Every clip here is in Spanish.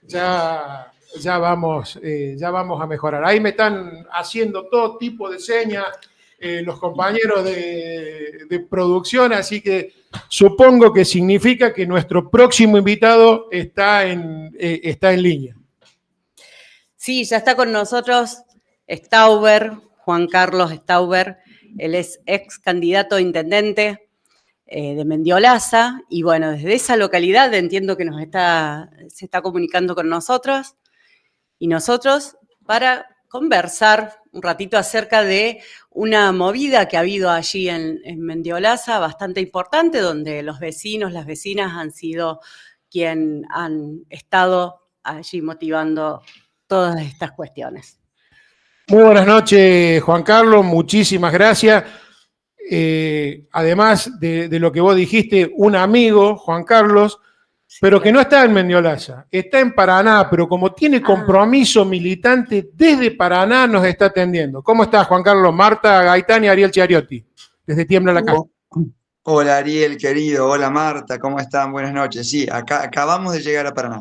ya vamos a mejorar. Ahí me están haciendo todo tipo de señas los compañeros de producción, así que supongo que significa que nuestro próximo invitado está en línea. Sí, ya está con nosotros Stauber, Juan Carlos Stauber. Él es ex candidato a intendente de Mendiolaza, y bueno, desde esa localidad entiendo que se está comunicando con nosotros y nosotros para conversar un ratito acerca de una movida que ha habido allí en Mendiolaza, bastante importante, donde los vecinos, las vecinas han sido quien han estado allí motivando todas estas cuestiones. Muy buenas noches, Juan Carlos, muchísimas gracias. Además de lo que vos dijiste, un amigo, Juan Carlos, pero que no está en Mendiolaza, está en Paraná, pero como tiene compromiso militante desde Paraná, nos está atendiendo. ¿Cómo estás, Juan Carlos? Marta Gaitán y Ariel Chiariotti, desde Tiembla la Casa. Hola, Ariel, querido. Hola, Marta. ¿Cómo están? Buenas noches. Sí, acá acabamos de llegar a Paraná.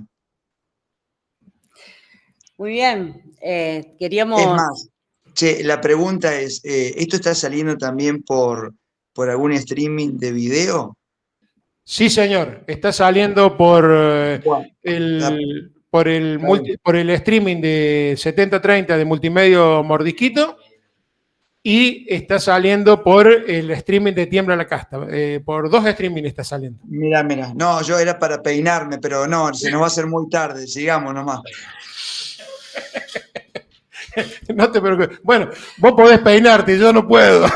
Muy bien. Queríamos... Es más, che, la pregunta es, ¿esto está saliendo también por algún streaming de video? Sí, señor. Está saliendo por Bueno, por el streaming de 7030 de Multimedio Mordisquito, y está saliendo por el streaming de Tiembla la Casta. Por 2 streaming está saliendo. Mira. No, yo era para peinarme, pero no, se nos va a hacer muy tarde. Sigamos nomás. No te preocupes. Bueno, vos podés peinarte, yo no puedo.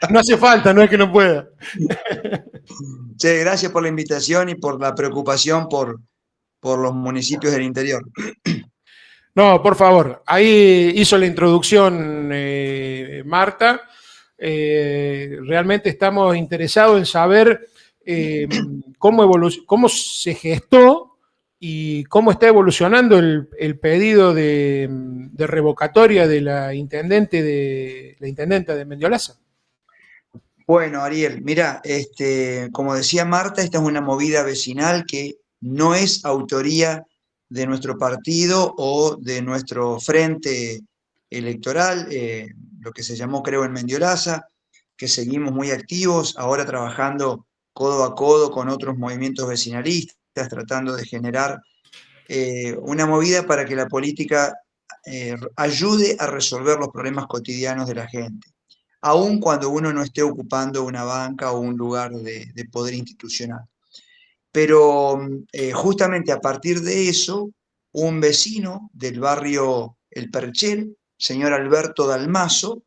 No hace falta, no es que no pueda. Che, gracias por la invitación y por la preocupación por los municipios del interior. No, por favor. Ahí hizo la introducción Marta. Realmente estamos interesados en saber cómo se gestó y cómo está evolucionando el pedido de revocatoria de la intendenta de Mendiolaza. Bueno, Ariel, mira, como decía Marta, esta es una movida vecinal que no es autoría de nuestro partido o de nuestro frente electoral, lo que se llamó, creo, en Mendiolaza, que seguimos muy activos, ahora trabajando codo a codo con otros movimientos vecinalistas, tratando de generar una movida para que la política ayude a resolver los problemas cotidianos de la gente, aun cuando uno no esté ocupando una banca o un lugar de poder institucional. Pero justamente a partir de eso, un vecino del barrio El Perchel, señor Alberto Dalmazo,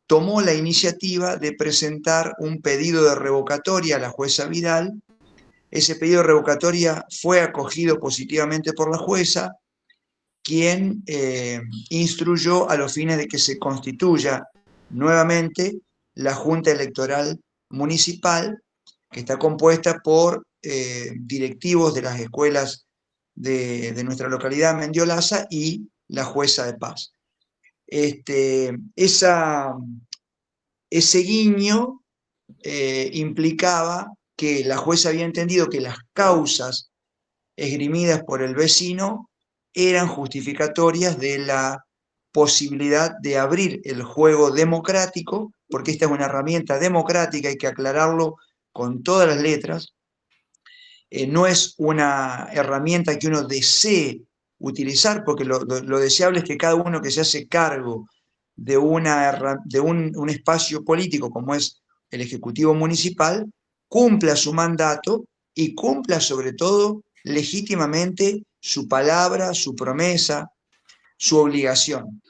tomó la iniciativa de presentar un pedido de revocatoria a la jueza Vidal. Ese pedido de revocatoria fue acogido positivamente por la jueza, quien instruyó a los fines de que se constituya nuevamente la Junta Electoral Municipal, que está compuesta por directivos de las escuelas de nuestra localidad, Mendiolaza, y la jueza de paz. Ese guiño implicaba que la jueza había entendido que las causas esgrimidas por el vecino eran justificatorias de la posibilidad de abrir el juego democrático, porque esta es una herramienta democrática, hay que aclararlo con todas las letras. No es una herramienta que uno desee utilizar, porque lo deseable es que cada uno que se hace cargo de un espacio político como es el Ejecutivo Municipal, cumpla su mandato y cumpla sobre todo legítimamente su palabra, su promesa, su obligación.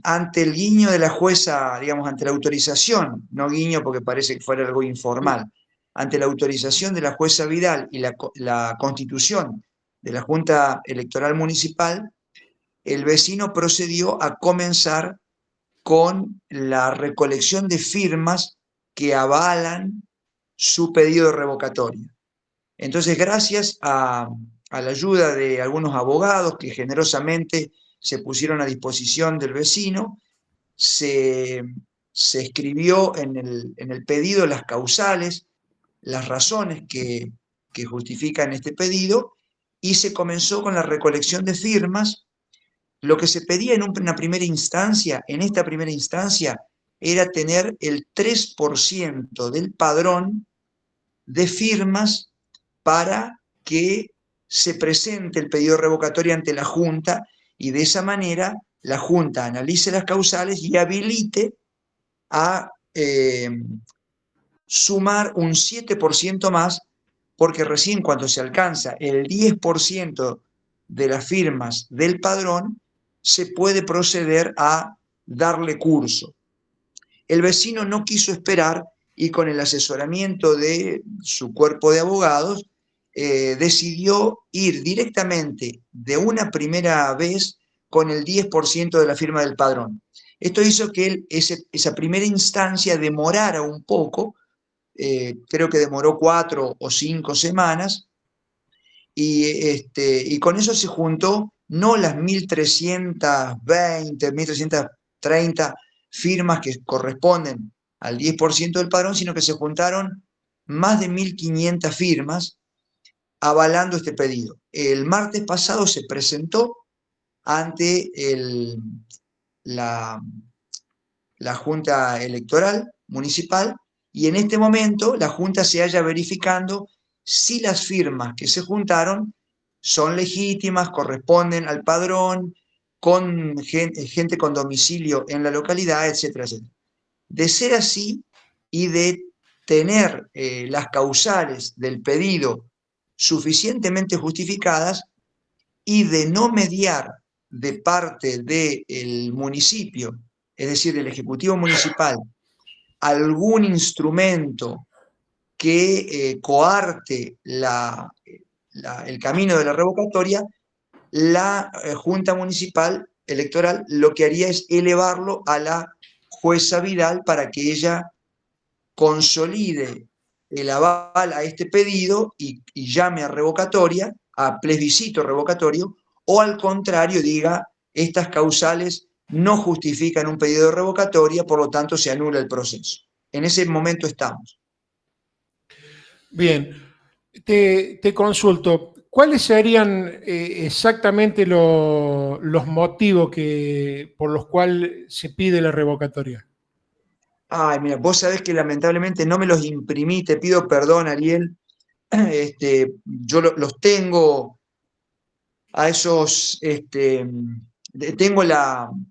Ante el guiño de la jueza, digamos, ante la autorización, no guiño porque parece que fuera algo informal, ante la autorización de la jueza Vidal y la constitución de la Junta Electoral Municipal, el vecino procedió a comenzar con la recolección de firmas que avalan su pedido de revocatoria. Entonces, gracias a la ayuda de algunos abogados que generosamente se pusieron a disposición del vecino, se escribió en el pedido las causales, las razones que justifican este pedido, y se comenzó con la recolección de firmas. Lo que se pedía en una primera instancia, en esta primera instancia, era tener el 3% del padrón de firmas para que se presente el pedido revocatorio ante la Junta y de esa manera la Junta analice las causales y habilite a sumar un 7% más, porque recién cuando se alcanza el 10% de las firmas del padrón, se puede proceder a darle curso. El vecino no quiso esperar y con el asesoramiento de su cuerpo de abogados, decidió ir directamente de una primera vez con el 10% de la firma del padrón. Esto hizo que esa primera instancia demorara un poco, creo que demoró 4 o 5 semanas, y con eso se juntó no las 1.320, 1.330 firmas que corresponden al 10% del padrón, sino que se juntaron más de 1.500 firmas avalando este pedido. El martes pasado se presentó ante la Junta Electoral Municipal y en este momento la Junta se halla verificando si las firmas que se juntaron son legítimas, corresponden al padrón, con gente con domicilio en la localidad, etcétera, etcétera. De ser así y de tener las causales del pedido suficientemente justificadas y de no mediar de parte del municipio, es decir, del Ejecutivo Municipal, algún instrumento que coarte el camino de la revocatoria, la Junta Municipal Electoral lo que haría es elevarlo a la jueza Vidal para que ella consolide el aval a este pedido y llame a revocatoria, a plebiscito revocatorio, o al contrario diga, estas causales no justifican un pedido de revocatoria, por lo tanto se anula el proceso. En ese momento estamos. Bien, te consulto, ¿cuáles serían exactamente los motivos por los cuales se pide la revocatoria? Ay, mira, vos sabés que lamentablemente no me los imprimí, te pido perdón, Ariel. Yo los tengo a esos, tengo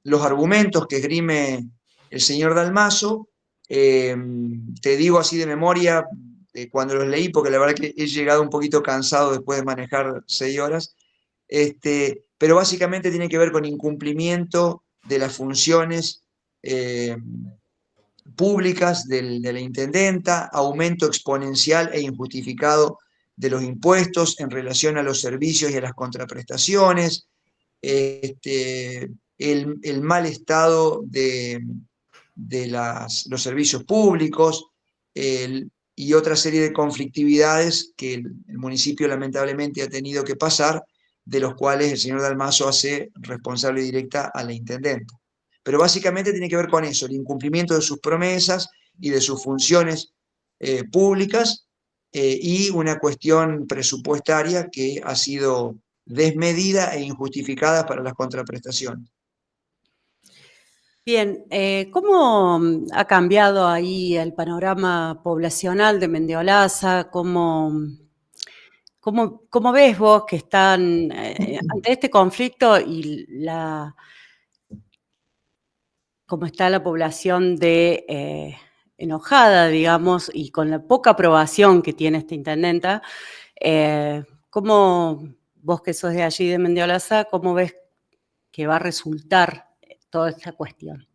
los argumentos que esgrime el señor Dalmaso. Te digo así de memoria, cuando los leí, porque la verdad que he llegado un poquito cansado después de manejar 6 horas, pero básicamente tiene que ver con incumplimiento de las funciones públicas de la intendenta, aumento exponencial e injustificado de los impuestos en relación a los servicios y a las contraprestaciones, el mal estado de los servicios públicos y otra serie de conflictividades que el municipio lamentablemente ha tenido que pasar, de los cuales el señor Dalmaso hace responsable directa a la intendenta. Pero básicamente tiene que ver con eso, el incumplimiento de sus promesas y de sus funciones públicas y una cuestión presupuestaria que ha sido desmedida e injustificada para las contraprestaciones. Bien, ¿cómo ha cambiado ahí el panorama poblacional de Mendiolaza? ¿Cómo ves vos que están ante este conflicto y cómo está la población enojada, digamos, y con la poca aprobación que tiene esta intendenta? ¿Cómo vos que sos de allí de Mendiolaza, cómo ves que va a resultar toda esta cuestión?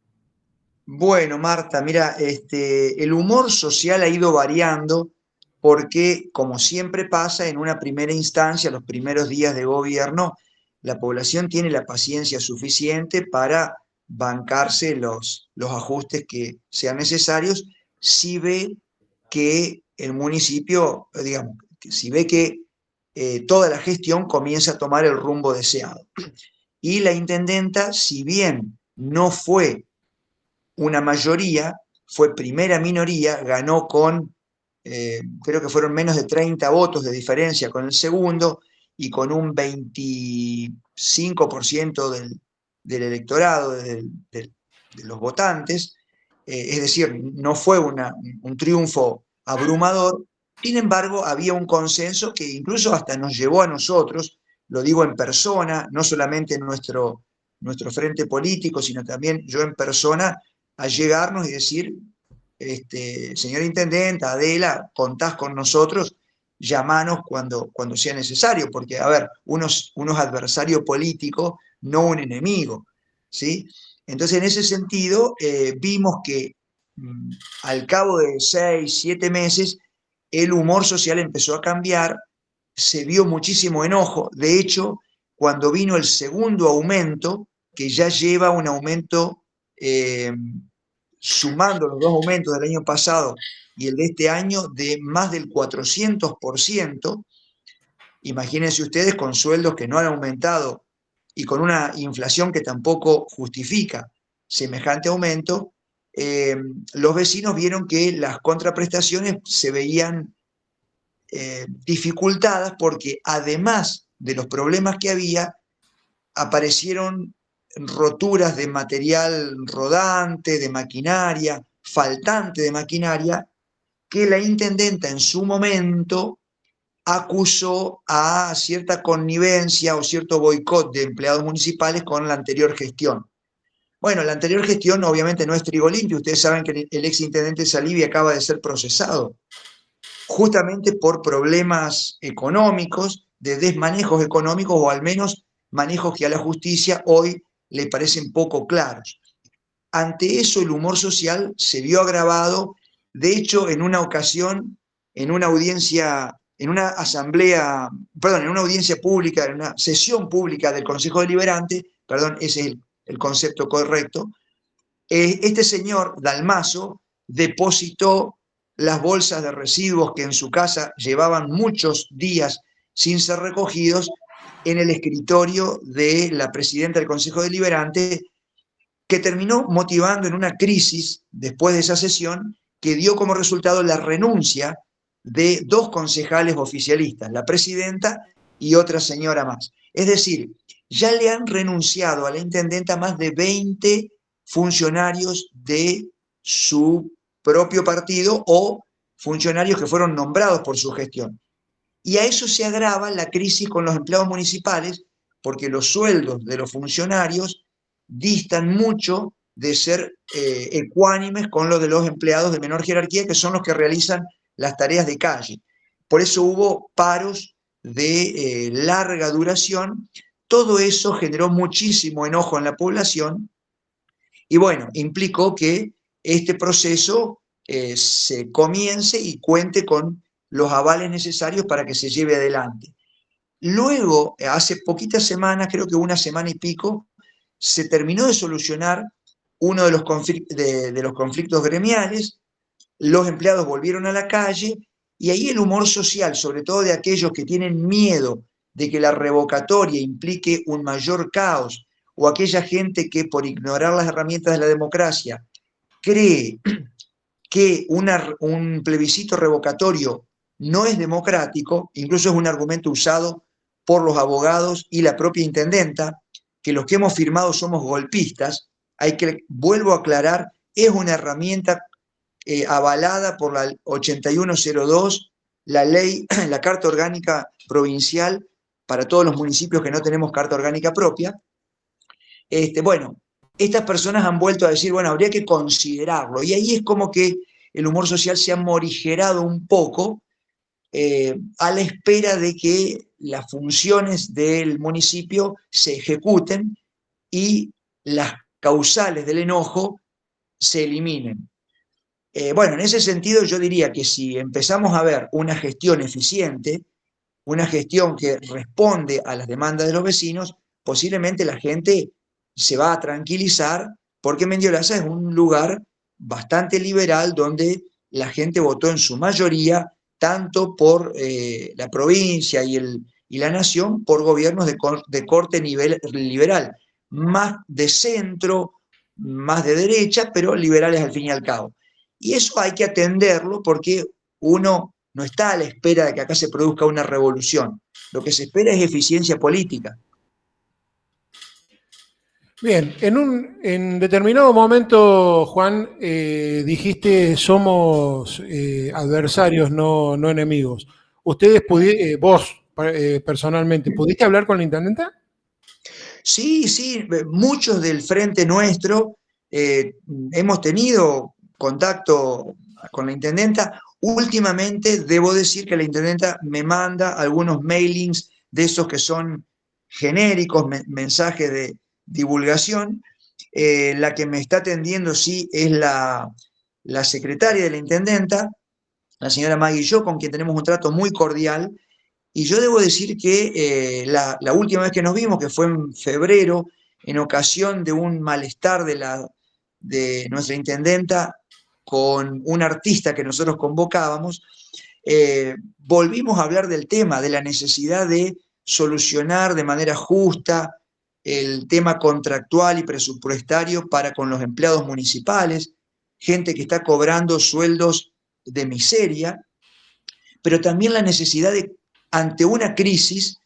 Bueno, Marta, mira, el humor social ha ido variando porque, como siempre pasa, en una primera instancia, los primeros días de gobierno, la población tiene la paciencia suficiente para bancarse los ajustes que sean necesarios si ve que el municipio, digamos, si ve que toda la gestión comienza a tomar el rumbo deseado. Y la intendenta, si bien no fue una mayoría, fue primera minoría, ganó con, creo que fueron menos de 30 votos de diferencia con el segundo, y con un 25% del electorado, de los votantes, es decir, no fue un triunfo abrumador. Sin embargo, había un consenso que incluso hasta nos llevó a nosotros, lo digo en persona, no solamente en nuestro frente político, sino también yo en persona, a llegarnos y decir, señor intendente, Adela, contás con nosotros, llamanos cuando sea necesario, porque, a ver, uno es adversario político, no un enemigo, ¿sí? Entonces, en ese sentido, vimos que al cabo de 6, 7 meses, el humor social empezó a cambiar, se vio muchísimo enojo. De hecho, cuando vino el segundo aumento, que ya lleva un aumento, sumando los 2 aumentos del año pasado y el de este año, de más del 400%, imagínense ustedes, con sueldos que no han aumentado y con una inflación que tampoco justifica semejante aumento, los vecinos vieron que las contraprestaciones se veían dificultadas porque, además de los problemas que había, aparecieron roturas de material rodante, de maquinaria, faltante de maquinaria, que la intendenta en su momento acusó a cierta connivencia o cierto boicot de empleados municipales con la anterior gestión. Bueno, la anterior gestión obviamente no es trigo limpio. Ustedes saben que el exintendente Salivi acaba de ser procesado justamente por problemas económicos, de desmanejos económicos, o al menos manejos que a la justicia hoy le parecen poco claros. Ante eso, el humor social se vio agravado. De hecho, en una ocasión, en una audiencia, en una asamblea, perdón, en una audiencia pública, en una sesión pública del Consejo Deliberante, perdón, ese es el concepto correcto, este señor Dalmazo depositó las bolsas de residuos que en su casa llevaban muchos días sin ser recogidos en el escritorio de la presidenta del Consejo Deliberante, que terminó motivando en una crisis después de esa sesión que dio como resultado la renuncia de 2 concejales oficialistas, la presidenta y otra señora más. Es decir, ya le han renunciado a la intendenta más de 20 funcionarios de su propio partido o funcionarios que fueron nombrados por su gestión. Y a eso se agrava la crisis con los empleados municipales, porque los sueldos de los funcionarios distan mucho de ser ecuánimes con los de los empleados de menor jerarquía, que son los que realizan las tareas de calle. Por eso hubo paros de larga duración. Todo eso generó muchísimo enojo en la población y, bueno, implicó que este proceso se comience y cuente con los avales necesarios para que se lleve adelante. Luego, hace poquitas semanas, creo que una semana y pico, se terminó de solucionar uno de los conflictos gremiales, los empleados volvieron a la calle y ahí el humor social, sobre todo de aquellos que tienen miedo de que la revocatoria implique un mayor caos, o aquella gente que por ignorar las herramientas de la democracia cree que un plebiscito revocatorio no es democrático, incluso es un argumento usado por los abogados y la propia intendenta, que los que hemos firmado somos golpistas. Vuelvo a aclarar, es una herramienta avalada por la 8102, la ley, la Carta Orgánica Provincial para todos los municipios que no tenemos carta orgánica propia. Bueno, estas personas han vuelto a decir, bueno, habría que considerarlo. Y ahí es como que el humor social se ha morigerado un poco a la espera de que las funciones del municipio se ejecuten y las causales del enojo se eliminen. Bueno, en ese sentido yo diría que si empezamos a ver una gestión eficiente, una gestión que responde a las demandas de los vecinos, posiblemente la gente se va a tranquilizar, porque Mendiolaza es un lugar bastante liberal donde la gente votó en su mayoría, tanto por la provincia y la nación, por gobiernos de corte liberal, más de centro, más de derecha, pero liberales al fin y al cabo. Y eso hay que atenderlo porque uno no está a la espera de que acá se produzca una revolución. Lo que se espera es eficiencia política. Bien, en determinado momento, Juan, dijiste somos adversarios, no enemigos. Vos personalmente, ¿pudiste hablar con la intendenta? Sí, sí, muchos del frente nuestro hemos tenido contacto con la intendenta. Últimamente debo decir que la intendenta me manda algunos mailings de esos que son genéricos, mensajes de divulgación. La que me está atendiendo, sí, es la secretaria de la intendenta, la señora Maggie Yo, con quien tenemos un trato muy cordial. Y yo debo decir que la última vez que nos vimos, que fue en febrero, en ocasión de un malestar de nuestra intendenta con un artista que nosotros convocábamos, volvimos a hablar del tema, de la necesidad de solucionar de manera justa el tema contractual y presupuestario para con los empleados municipales, gente que está cobrando sueldos de miseria, pero también la necesidad de, ante una crisis,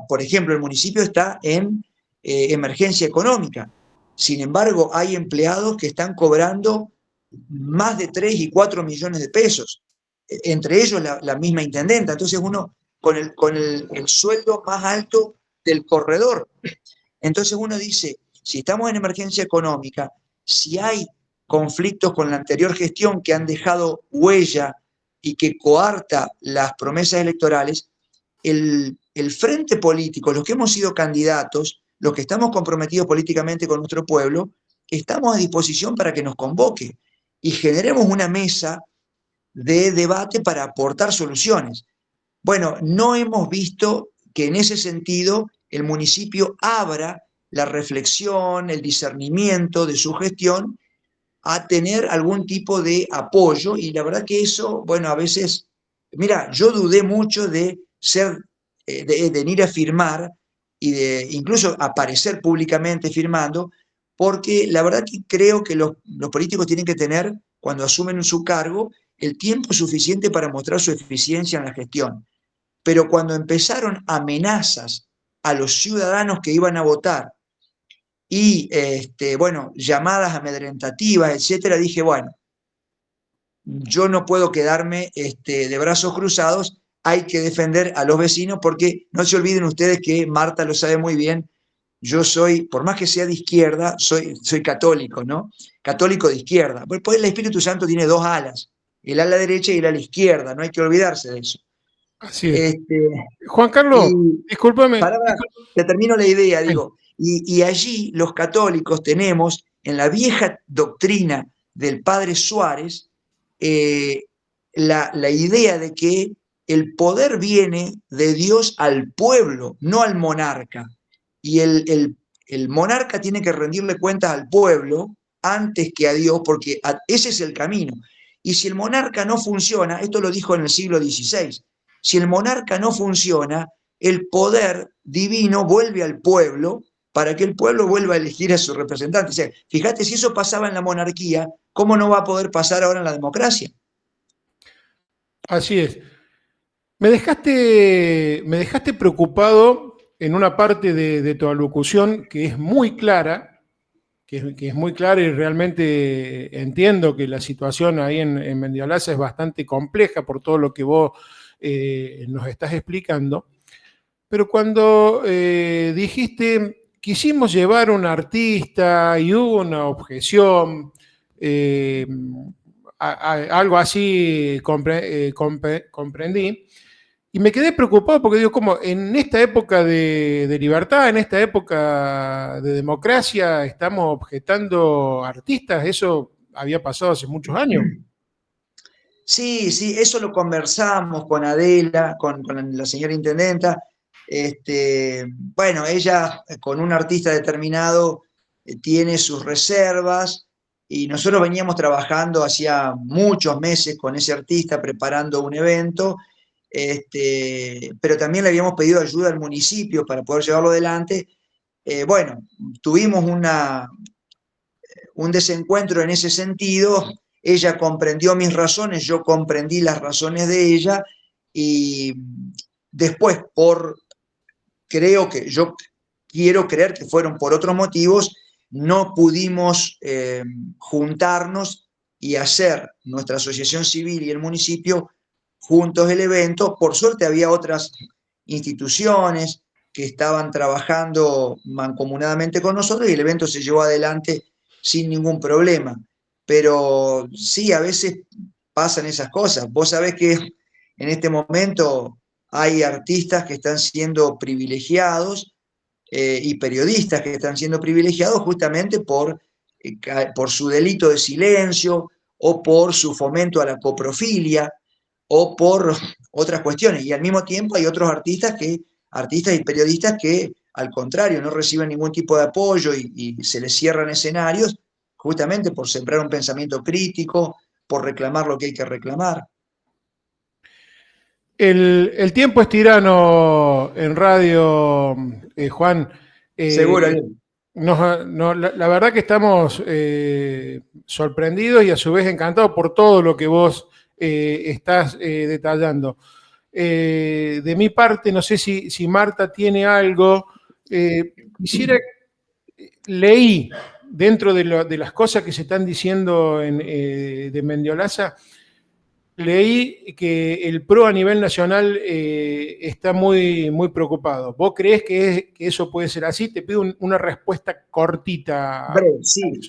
por ejemplo, el municipio está en emergencia económica. Sin embargo, hay empleados que están cobrando más de 3 y 4 millones de pesos, entre ellos la misma intendenta. Entonces uno con el sueldo más alto del corredor. Entonces uno dice, si estamos en emergencia económica, si hay conflictos con la anterior gestión que han dejado huella y que coarta las promesas electorales, el frente político, los que hemos sido candidatos, los que estamos comprometidos políticamente con nuestro pueblo, estamos a disposición para que nos convoque y generemos una mesa de debate para aportar soluciones. Bueno, no hemos visto que en ese sentido el municipio abra la reflexión, el discernimiento de su gestión a tener algún tipo de apoyo, y la verdad que eso, bueno, a veces, mira, yo dudé mucho de ser, de ir a firmar y de incluso aparecer públicamente firmando, porque la verdad que creo que los políticos tienen que tener, cuando asumen su cargo, el tiempo suficiente para mostrar su eficiencia en la gestión. Pero cuando empezaron amenazas a los ciudadanos que iban a votar y bueno, llamadas amedrentativas, etcétera, dije, bueno, yo no puedo quedarme de brazos cruzados, hay que defender a los vecinos, porque no se olviden ustedes que Marta lo sabe muy bien, yo soy, por más que sea de izquierda, soy católico, ¿no? Católico de izquierda. Pues el Espíritu Santo tiene dos alas, el ala derecha y el ala izquierda, no hay que olvidarse de eso. Así es. Este, Juan Carlos, y discúlpame. para, te termino la idea, digo, y allí los católicos tenemos, en la vieja doctrina del padre Suárez, la idea de que el poder viene de Dios al pueblo, no al monarca. Y el monarca tiene que rendirle cuentas al pueblo antes que a Dios, porque ese es el camino. Y si el monarca no funciona, esto lo dijo en el siglo XVI, si el monarca no funciona, el poder divino vuelve al pueblo para que el pueblo vuelva a elegir a su representante. O sea, fíjate, si eso pasaba en la monarquía, ¿cómo no va a poder pasar ahora en la democracia? Así es. Me dejaste preocupado en una parte de tu alocución que es muy clara, que es muy clara y realmente entiendo que la situación ahí en Mendiolaza es bastante compleja por todo lo que vos nos estás explicando. Pero cuando dijiste, quisimos llevar a un artista y hubo una objeción, eh, algo así comprendí, y me quedé preocupado porque digo, como en esta época de libertad, en esta época de democracia, estamos objetando artistas, eso había pasado hace muchos años. Sí, sí, eso lo conversamos con Adela, con la señora intendenta. Bueno, ella con un artista determinado tiene sus reservas, y nosotros veníamos trabajando hacía muchos meses con ese artista preparando un evento, pero también le habíamos pedido ayuda al municipio para poder llevarlo adelante. Bueno, tuvimos un desencuentro en ese sentido. Ella comprendió mis razones, yo comprendí las razones de ella, y Después, yo quiero creer que fueron por otros motivos, no pudimos juntarnos y hacer nuestra asociación civil y el municipio juntos el evento. Por suerte había otras instituciones que estaban trabajando mancomunadamente con nosotros y el evento se llevó adelante sin ningún problema. Pero sí, a veces pasan esas cosas. Vos sabés que en este momento hay artistas que están siendo privilegiados y periodistas que están siendo privilegiados justamente por su delito de silencio o por su fomento a la coprofilia o por otras cuestiones. Y al mismo tiempo hay otros artistas y periodistas que, al contrario, no reciben ningún tipo de apoyo y se les cierran escenarios justamente por sembrar un pensamiento crítico, por reclamar lo que hay que reclamar. El tiempo es tirano en radio, Juan. Seguro. La verdad que estamos sorprendidos y a su vez encantados por todo lo que vos estás detallando. De mi parte, no sé si Marta tiene algo. Leí dentro de las cosas que se están diciendo de Mendiolaza, leí que el PRO a nivel nacional está muy, muy preocupado. ¿Vos creés que eso puede ser así? Te pido una respuesta cortita. Breve, sí.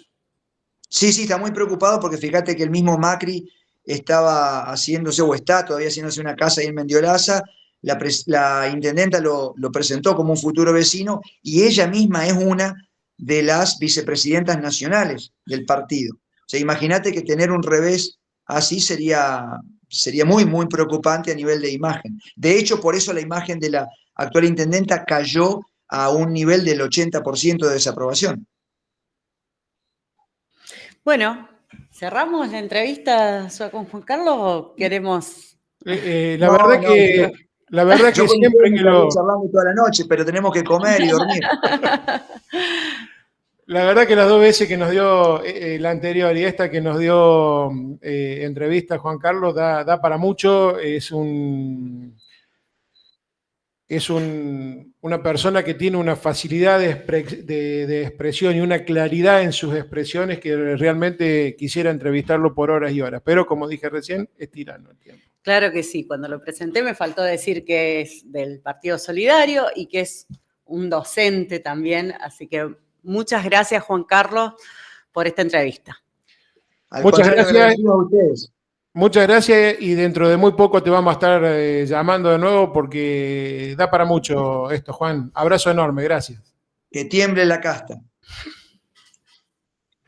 Sí, está muy preocupado porque fíjate que el mismo Macri estaba haciéndose, o está todavía haciéndose una casa ahí en Mendiolaza. La intendenta lo presentó como un futuro vecino y ella misma es una de las vicepresidentas nacionales del partido. O sea, imagínate que tener un revés así sería muy, muy preocupante a nivel de imagen. De hecho, por eso la imagen de la actual intendenta cayó a un nivel del 80% de desaprobación. Bueno, ¿cerramos la entrevista con Juan Carlos o queremos...? La verdad que Yo con siempre ustedes me que estaría charlando toda la noche, pero tenemos que comer y dormir. La verdad que las dos veces que nos dio la anterior y esta que nos dio entrevista Juan Carlos da para mucho. Una persona que tiene una facilidad de expresión y una claridad en sus expresiones que realmente quisiera entrevistarlo por horas y horas. Pero como dije recién, es tirano el tiempo. Claro que sí. Cuando lo presenté me faltó decir que es del Partido Solidario y que es un docente también. Así que muchas gracias, Juan Carlos, por esta entrevista. Muchas gracias. Agradecido a ustedes. Muchas gracias y dentro de muy poco te vamos a estar llamando de nuevo porque da para mucho esto, Juan. Abrazo enorme, gracias. Que tiemble la casta.